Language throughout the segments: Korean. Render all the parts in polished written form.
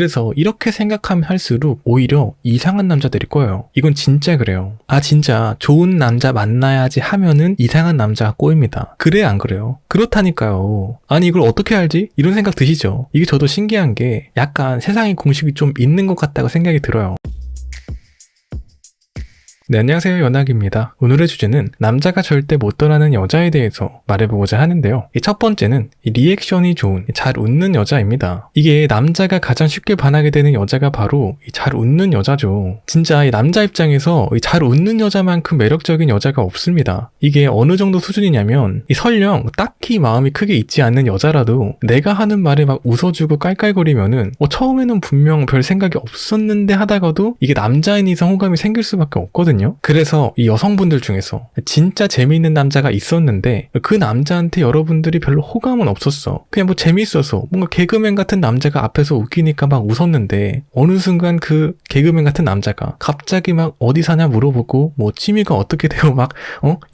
그래서 이렇게 생각하면 할수록 오히려 이상한 남자들이 꼬여요. 이건 진짜 그래요. 아 진짜 좋은 남자 만나야지 하면은 이상한 남자가 꼬입니다. 그래 안 그래요? 그렇다니까요. 아니 이걸 어떻게 알지? 이런 생각 드시죠? 이게 저도 신기한 게 약간 세상에 공식이 좀 있는 것 같다고 생각이 들어요. 네, 안녕하세요. 연학입니다. 오늘의 주제는 남자가 절대 못 떠나는 여자에 대해서 말해보고자 하는데요. 이 첫 번째는 리액션이 좋은, 잘 웃는 여자입니다. 이게 남자가 가장 쉽게 반하게 되는 여자가 바로 잘 웃는 여자죠. 진짜 이 남자 입장에서 잘 웃는 여자만큼 매력적인 여자가 없습니다. 이게 어느 정도 수준이냐면 설령 딱히 마음이 크게 있지 않는 여자라도 내가 하는 말에 막 웃어주고 깔깔거리면은 처음에는 분명 별 생각이 없었는데 하다가도 이게 남자인 이상 호감이 생길 수밖에 없거든요. 그래서 이 여성분들 중에서 진짜 재미있는 남자가 있었는데 그 남자한테 여러분들이 별로 호감은 없었어. 그냥 뭐 재밌어서 뭔가 개그맨 같은 남자가 앞에서 웃기니까 막 웃었는데 어느 순간 그 개그맨 같은 남자가 갑자기 막 어디 사냐 물어보고 뭐 취미가 어떻게 돼요 막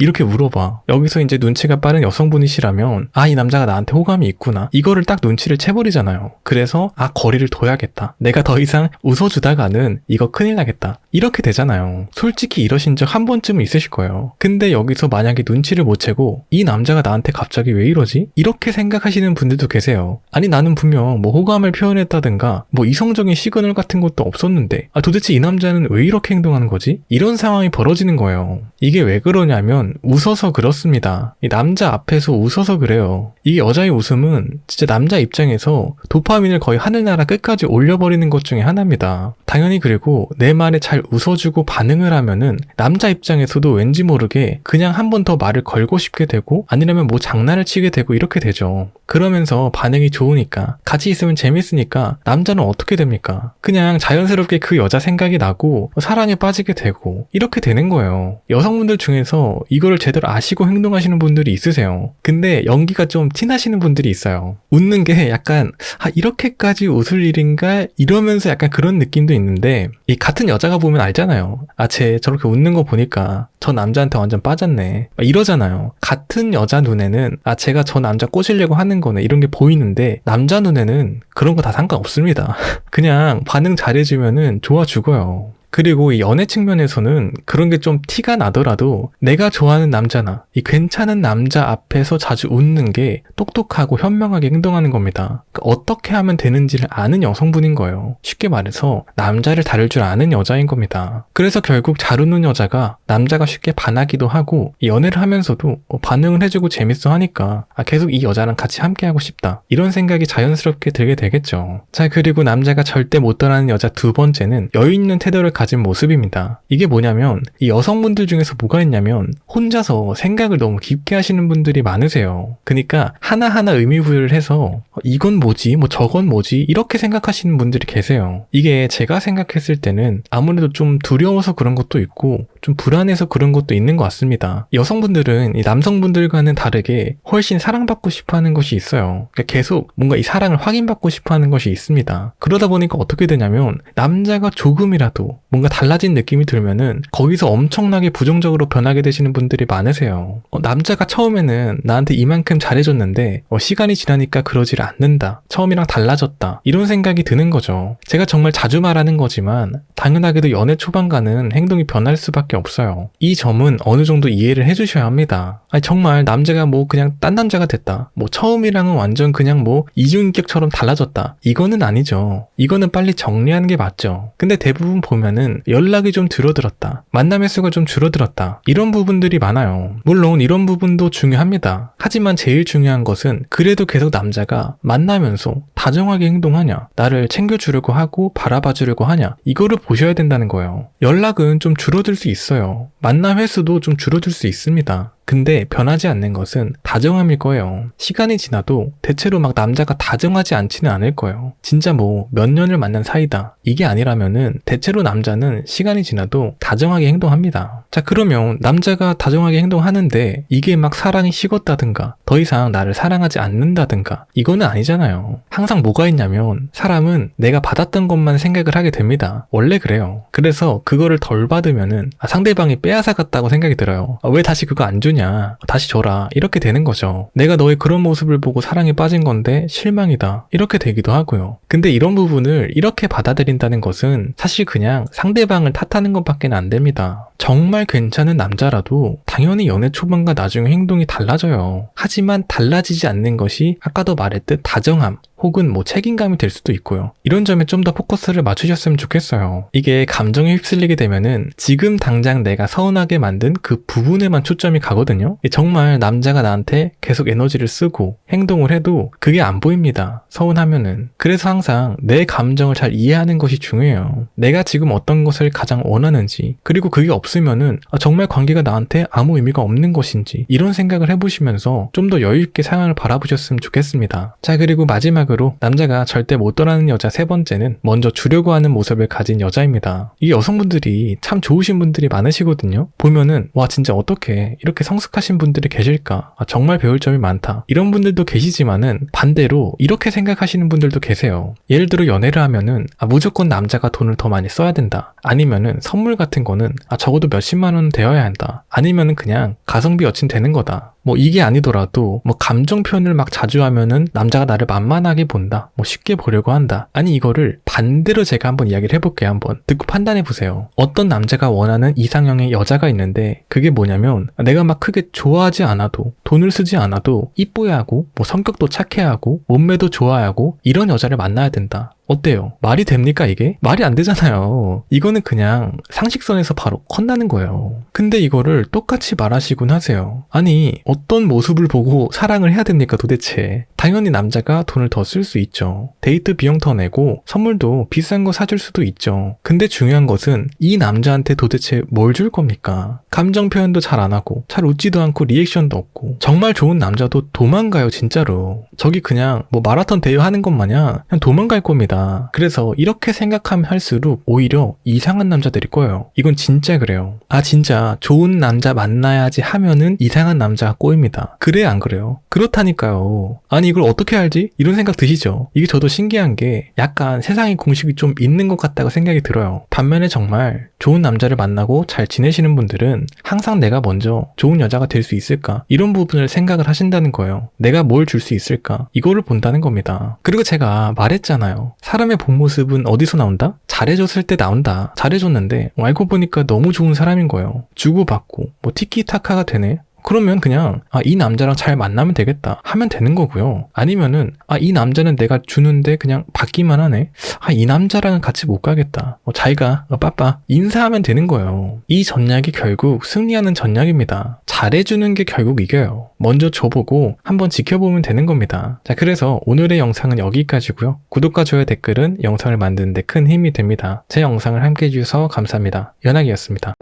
이렇게 물어봐. 여기서 이제 눈치가 빠른 여성분이시라면 아, 이 남자가 나한테 호감이 있구나. 이거를 딱 눈치를 채버리잖아요. 그래서 아, 거리를 둬야겠다. 내가 더 이상 웃어주다가는 이거 큰일 나겠다. 이렇게 되잖아요. 솔직히 이러신 적 한 번쯤은 있으실 거예요. 근데 여기서 만약에 눈치를 못 채고 이 남자가 나한테 갑자기 왜 이러지? 이렇게 생각하시는 분들도 계세요. 아니 나는 분명 뭐 호감을 표현했다든가 뭐 이성적인 시그널 같은 것도 없었는데 도대체 이 남자는 왜 이렇게 행동하는 거지? 이런 상황이 벌어지는 거예요. 이게 왜 그러냐면 웃어서 그렇습니다. 이 남자 앞에서 웃어서 그래요. 이 여자의 웃음은 진짜 남자 입장에서 도파민을 거의 하늘나라 끝까지 올려버리는 것 중에 하나입니다. 당연히 그리고 내 말에 잘 웃어주고 반응을 하면은 남자 입장에서도 왠지 모르게 그냥 한 번 더 말을 걸고 싶게 되고 아니라면 뭐 장난을 치게 되고 이렇게 되죠. 그러면서 반응이 좋으니까 같이 있으면 재밌으니까 남자는 어떻게 됩니까? 그냥 자연스럽게 그 여자 생각이 나고 사랑에 빠지게 되고 이렇게 되는 거예요. 여성분들 중에서 이거를 제대로 아시고 행동하시는 분들이 있으세요. 근데 연기가 좀 티나시는 분들이 있어요. 웃는 게 약간 이렇게까지 웃을 일인가? 이러면서 약간 그런 느낌도 있는데 이 같은 여자가 보면 알잖아요. 쟤 저렇게 웃는 거 보니까 저 남자한테 완전 빠졌네. 이러잖아요. 같은 여자 눈에는 쟤가 저 남자 꼬시려고 하는 거네. 이런 게 보이는데 남자 눈에는 그런 거 다 상관없습니다. 그냥 반응 잘해주면은 좋아 죽어요. 그리고 이 연애 측면에서는 그런 게 좀 티가 나더라도 내가 좋아하는 남자나 이 괜찮은 남자 앞에서 자주 웃는 게 똑똑하고 현명하게 행동하는 겁니다. 어떻게 하면 되는지를 아는 여성분인 거예요. 쉽게 말해서 남자를 다룰 줄 아는 여자인 겁니다. 그래서 결국 잘 웃는 여자가 남자가 쉽게 반하기도 하고 이 연애를 하면서도 반응을 해주고 재밌어 하니까 계속 이 여자랑 같이 함께하고 싶다. 이런 생각이 자연스럽게 들게 되겠죠. 자, 그리고 남자가 절대 못 떠나는 여자 두 번째는 여유 있는 태도를 가진 모습입니다. 이게 뭐냐면 이 여성분들 중에서 뭐가 있냐면 혼자서 생각을 너무 깊게 하시는 분들이 많으세요. 그러니까 하나하나 의미부여를 해서 이건 뭐지? 뭐 저건 뭐지? 이렇게 생각하시는 분들이 계세요. 이게 제가 생각했을 때는 아무래도 좀 두려워서 그런 것도 있고 좀 불안해서 그런 것도 있는 것 같습니다. 여성분들은 이 남성분들과는 다르게 훨씬 사랑받고 싶어하는 것이 있어요. 그러니까 계속 뭔가 이 사랑을 확인받고 싶어하는 것이 있습니다. 그러다 보니까 어떻게 되냐면 남자가 조금이라도 뭔가 달라진 느낌이 들면은 거기서 엄청나게 부정적으로 변하게 되시는 분들이 많으세요. 남자가 처음에는 나한테 이만큼 잘해줬는데 시간이 지나니까 그러질 않는다. 처음이랑 달라졌다. 이런 생각이 드는 거죠. 제가 정말 자주 말하는 거지만 당연하게도 연애 초반과는 행동이 변할 수밖에 없어요. 이 점은 어느 정도 이해를 해주셔야 합니다. 정말 남자가 뭐 그냥 딴 남자가 됐다. 뭐 처음이랑은 완전 그냥 뭐 이중인격처럼 달라졌다. 이거는 아니죠. 이거는 빨리 정리하는 게 맞죠. 근데 대부분 보면은 연락이 좀 줄어들었다. 만남의 수가 좀 줄어들었다. 이런 부분들이 많아요. 물론 이런 부분도 중요합니다. 하지만 제일 중요한 것은 그래도 계속 남자가 만나면서 다정하게 행동하냐, 나를 챙겨주려고 하고 바라봐주려고 하냐, 이거를 보셔야 된다는 거예요. 연락은 좀 줄어들 수 있어요. 만남 횟수도 좀 줄어들 수 있습니다. 근데 변하지 않는 것은 다정함일 거예요. 시간이 지나도 대체로 막 남자가 다정하지 않지는 않을 거예요. 진짜 뭐 몇 년을 만난 사이다. 이게 아니라면은 대체로 남자는 시간이 지나도 다정하게 행동합니다. 자, 그러면 남자가 다정하게 행동하는데 이게 막 사랑이 식었다든가 더 이상 나를 사랑하지 않는다든가 이거는 아니잖아요. 항상 뭐가 있냐면 사람은 내가 받았던 것만 생각을 하게 됩니다. 원래 그래요. 그래서 그거를 덜 받으면은 상대방이 빼앗아갔다고 생각이 들어요. 왜 다시 그거 안 주냐? 주냐, 다시 줘라, 이렇게 되는 거죠. 내가 너의 그런 모습을 보고 사랑에 빠진 건데 실망이다, 이렇게 되기도 하고요. 근데 이런 부분을 이렇게 받아들인다는 것은 사실 그냥 상대방을 탓하는 것밖에 안 됩니다. 정말 괜찮은 남자라도 당연히 연애 초반과 나중에 행동이 달라져요. 하지만 달라지지 않는 것이 아까도 말했듯 다정함 혹은 책임감이 될 수도 있고요. 이런 점에 좀 더 포커스를 맞추셨으면 좋겠어요. 이게 감정에 휩쓸리게 되면은 지금 당장 내가 서운하게 만든 그 부분에만 초점이 가거든요. 정말 남자가 나한테 계속 에너지를 쓰고 행동을 해도 그게 안 보입니다. 서운하면은. 그래서 항상 내 감정을 잘 이해하는 것이 중요해요. 내가 지금 어떤 것을 가장 원하는지, 그리고 그게 없으면은 정말 관계가 나한테 아무 의미가 없는 것인지, 이런 생각을 해보시면서 좀 더 여유있게 상황을 바라보셨으면 좋겠습니다. 자, 그리고 마지막으로 남자가 절대 못 떠나는 여자 세 번째는 먼저 주려고 하는 모습을 가진 여자입니다. 이 여성분들이 참 좋으신 분들이 많으시거든요. 보면은 와, 진짜 어떻게 이렇게 성숙하신 분들이 계실까, 정말 배울 점이 많다, 이런 분들도 계시지만은 반대로 이렇게 생각하시는 분들도 계세요. 예를 들어 연애를 하면은 무조건 남자가 돈을 더 많이 써야 된다, 아니면은 선물 같은 거는 적어도 몇십만 원은 되어야 한다, 아니면은 그냥 가성비 여친 되는 거다, 이게 아니더라도 감정 표현을 막 자주 하면은 남자가 나를 만만하게 본다, 쉽게 보려고 한다. 아니, 이거를 반대로 제가 한번 이야기를 해볼게요. 한번 듣고 판단해보세요. 어떤 남자가 원하는 이상형의 여자가 있는데, 그게 뭐냐면 내가 막 크게 좋아하지 않아도, 돈을 쓰지 않아도 이뻐야 하고, 성격도 착해야 하고, 몸매도 좋아야 하고, 이런 여자를 만나야 된다. 어때요? 말이 됩니까 이게? 말이 안 되잖아요. 이거는 그냥 상식선에서 바로 컷나는 거예요. 근데 이거를 똑같이 말하시곤 하세요. 아니, 어떤 모습을 보고 사랑을 해야 됩니까 도대체? 당연히 남자가 돈을 더 쓸 수 있죠. 데이트 비용 더 내고 선물도 비싼 거 사줄 수도 있죠. 근데 중요한 것은 이 남자한테 도대체 뭘 줄 겁니까? 감정 표현도 잘 안 하고, 잘 웃지도 않고, 리액션도 없고, 정말 좋은 남자도 도망가요 진짜로. 저기 그냥 마라톤 대회하는 것 마냥 그냥 도망갈 겁니다. 그래서 이렇게 생각하면 할수록 오히려 이상한 남자들이 꼬여요. 이건 진짜 그래요. 진짜 좋은 남자 만나야지 하면은 이상한 남자가 꼬입니다. 그래 안 그래요? 그렇다니까요. 아니, 이걸 어떻게 알지? 이런 생각 드시죠? 이게 저도 신기한 게 약간 세상에 공식이 좀 있는 것 같다고 생각이 들어요. 반면에 정말 좋은 남자를 만나고 잘 지내시는 분들은 항상 내가 먼저 좋은 여자가 될 수 있을까, 이런 부분을 생각을 하신다는 거예요. 내가 뭘 줄 수 있을까, 이거를 본다는 겁니다. 그리고 제가 말했잖아요. 사람의 본 모습은 어디서 나온다? 잘해줬을 때 나온다. 잘해줬는데 알고 보니까 너무 좋은 사람인 거예요. 주고받고 티키타카가 되네? 그러면 그냥 이 남자랑 잘 만나면 되겠다 하면 되는 거고요. 아니면은 이 남자는 내가 주는데 그냥 받기만 하네, 이 남자랑은 같이 못 가겠다, 잘가, 빠빠, 인사하면 되는 거예요. 이 전략이 결국 승리하는 전략입니다. 잘해주는 게 결국 이겨요. 먼저 줘보고 한번 지켜보면 되는 겁니다. 자, 그래서 오늘의 영상은 여기까지고요. 구독과 좋아요, 댓글은 영상을 만드는 데 큰 힘이 됩니다. 제 영상을 함께 해주셔서 감사합니다. 연학이었습니다.